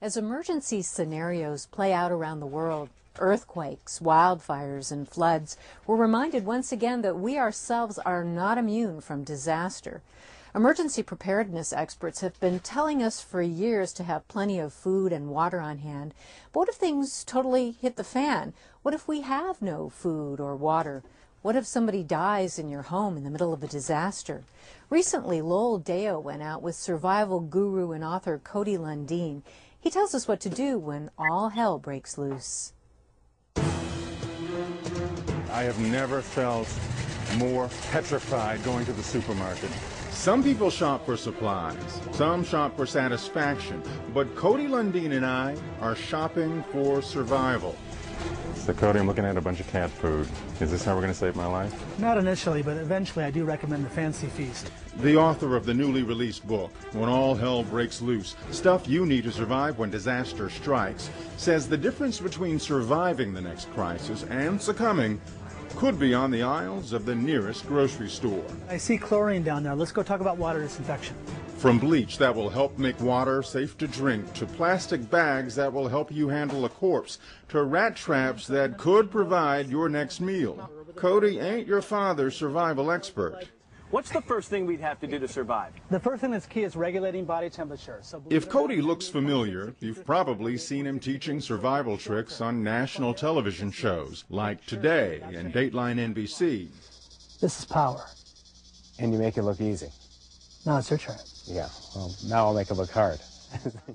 As emergency scenarios play out around the world, earthquakes, wildfires, and floods, we're reminded once again that we ourselves are not immune from disaster. Emergency preparedness experts have been telling us for years to have plenty of food and water on hand. But what if things totally hit the fan? What if we have no food or water? What if somebody dies in your home in the middle of a disaster? Recently, Lowell Deo went out with survival guru and author Cody Lundin. He tells us what to do when all hell breaks loose. I have never felt more petrified going to the supermarket. Some people shop for supplies, some shop for satisfaction, but Cody Lundin and I are shopping for survival. So Cody, I'm looking at a bunch of cat food. Is this how we're going to save my life? Not initially, but eventually I do recommend the Fancy Feast. The author of the newly released book, When All Hell Breaks Loose, Stuff You Need to Survive When Disaster Strikes, says the difference between surviving the next crisis and succumbing could be on the aisles of the nearest grocery store. I see chlorine down there. Let's go talk about water disinfection. From bleach that will help make water safe to drink, to plastic bags that will help you handle a corpse, to rat traps that could provide your next meal. Cody ain't your father's survival expert. What's the first thing we'd have to do to survive? The first thing that's key is regulating body temperature. If Cody looks familiar, you've probably seen him teaching survival tricks on national television shows like Today and Dateline NBC. This is power. And you make it look easy. Now it's your turn. Yeah, well, now I'll make it look hard.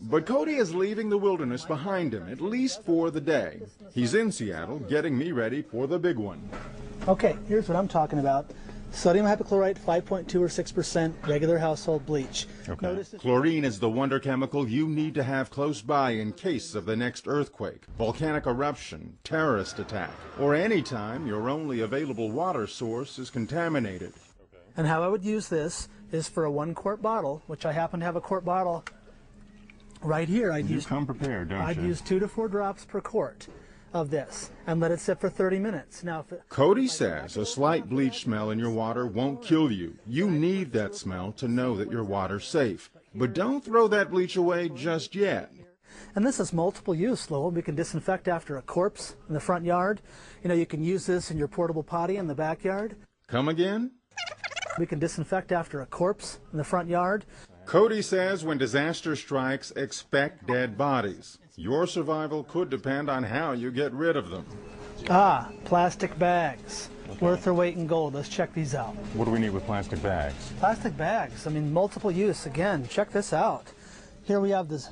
But Cody is leaving the wilderness behind him, at least for the day. He's in Seattle, getting me ready for the big one. Okay, here's what I'm talking about. Sodium hypochlorite, 5.2 or 6%, regular household bleach. Okay. Chlorine is the wonder chemical you need to have close by in case of the next earthquake, volcanic eruption, terrorist attack, or any time your only available water source is contaminated. And how I would use this is for a 1-quart bottle, which I happen to have a quart bottle right here. You come prepared, don't you? I'd use 2 to 4 drops per quart of this and let it sit for 30 minutes. Now, Cody says a slight bleach smell in your water won't kill you. You need that smell to know that your water's safe. But don't throw that bleach away just yet. And this is multiple use, Lowell. We can disinfect after a corpse in the front yard. You know, you can use this in your portable potty in the backyard. Come again? We can disinfect after a corpse in the front yard. Cody says when disaster strikes, expect dead bodies. Your survival could depend on how you get rid of them. Ah, plastic bags. Worth their weight in gold. Let's check these out. What do we need with plastic bags? Plastic bags. I mean, multiple use. Again, check this out. Here we have this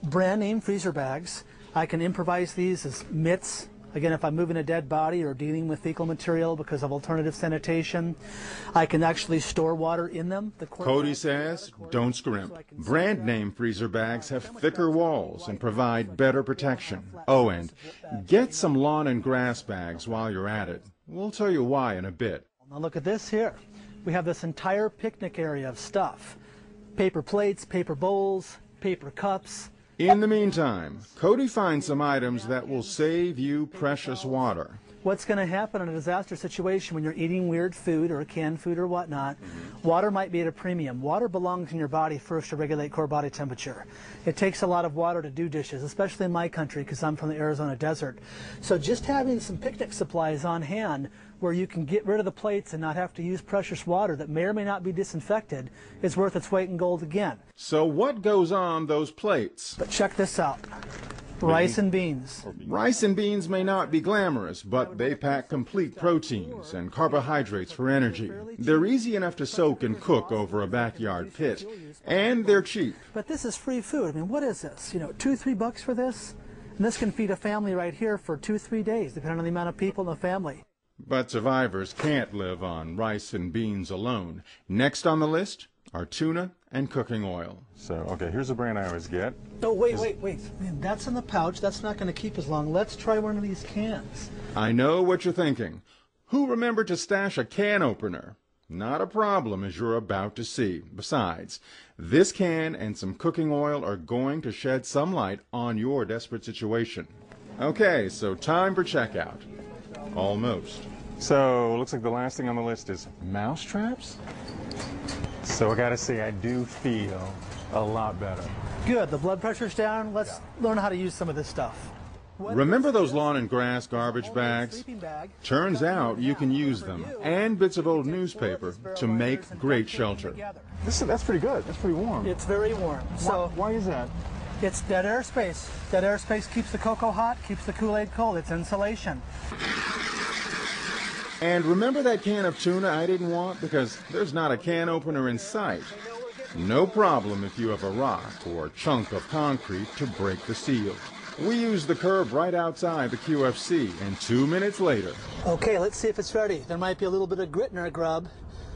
brand name freezer bags. I can improvise these as mitts. Again, if I'm moving a dead body or dealing with fecal material because of alternative sanitation, I can actually store water in them. Cody says, don't scrimp. Brand name freezer bags have thicker walls and provide better protection. Oh, and get some lawn and grass bags while you're at it. We'll tell you why in a bit. Now look at this here. We have this entire picnic area of stuff. Paper plates, paper bowls, paper cups. In the meantime, Cody finds some items that will save you precious water. What's going to happen in a disaster situation when you're eating weird food or canned food or whatnot? Water might be at a premium. Water belongs in your body first to regulate core body temperature. It takes a lot of water to do dishes, especially in my country because I'm from the Arizona desert. So just having some picnic supplies on hand where you can get rid of the plates and not have to use precious water that may or may not be disinfected is worth its weight in gold again. So what goes on those plates? But check this out. Rice and beans. Rice and beans may not be glamorous, but they pack complete proteins and carbohydrates for energy. They're easy enough to soak and cook over a backyard pit, and they're cheap. But this is free food. I mean, what is this? You know, $2-3 for this? And this can feed a family right here for 2-3 days, depending on the amount of people in the family. But survivors can't live on rice and beans alone. Next on the list are tuna and cooking oil. So, okay, here's a brand I always get. Oh, wait. Man, that's in the pouch. That's not going to keep as long. Let's try one of these cans. I know what you're thinking. Who remembered to stash a can opener? Not a problem, as you're about to see. Besides, this can and some cooking oil are going to shed some light on your desperate situation. Okay, so time for checkout. Almost. So, looks like the last thing on the list is mouse traps? So I gotta say, I do feel A lot better. Good, the blood pressure's down. Let's learn how to use some of this stuff. Remember those lawn and grass garbage bags? Turns out you can use them and bits of old newspaper to make great shelter. That's pretty good. That's pretty warm. It's very warm. So why is that? It's dead air space. Dead air space keeps the cocoa hot, keeps the Kool-Aid cold. It's insulation. And remember that can of tuna I didn't want because there's not a can opener in sight. No problem if you have a rock or chunk of concrete to break the seal. We use the curb right outside the QFC, and 2 minutes later... Okay, let's see if it's ready. There might be a little bit of grit in our grub,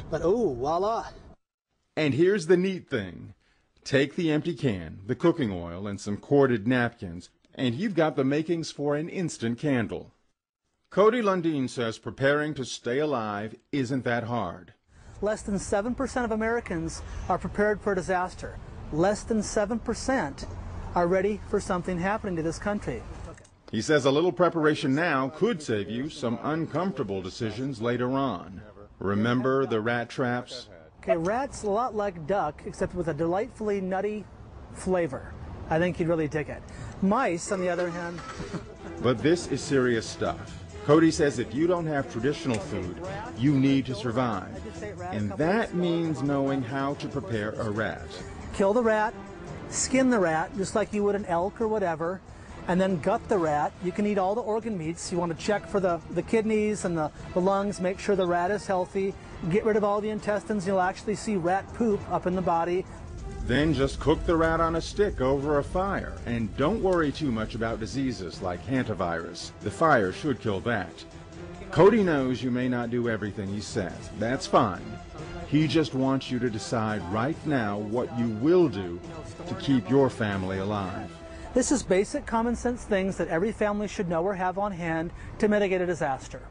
but oh, voila. And here's the neat thing. Take the empty can, the cooking oil, and some corded napkins, and you've got the makings for an instant candle. Cody Lundin says preparing to stay alive isn't that hard. Less than 7% of Americans are prepared for a disaster. Less than 7% are ready for something happening to this country. He says a little preparation now could save you some uncomfortable decisions later on. Remember the rat traps? Okay, rat's a lot like duck, except with a delightfully nutty flavor. I think you'd really dig it. Mice, on the other hand... But this is serious stuff. Cody says if you don't have traditional food, you need to survive. And that means knowing how to prepare a rat. Kill the rat, skin the rat, just like you would an elk or whatever, and then gut the rat. You can eat all the organ meats. You want to check for the kidneys and the lungs, make sure the rat is healthy, get rid of all the intestines. You'll actually see rat poop up in the body. Then just cook the rat on a stick over a fire. And don't worry too much about diseases like hantavirus. The fire should kill that. Cody knows you may not do everything he says. That's fine. He just wants you to decide right now what you will do to keep your family alive. This is basic common sense things that every family should know or have on hand to mitigate a disaster.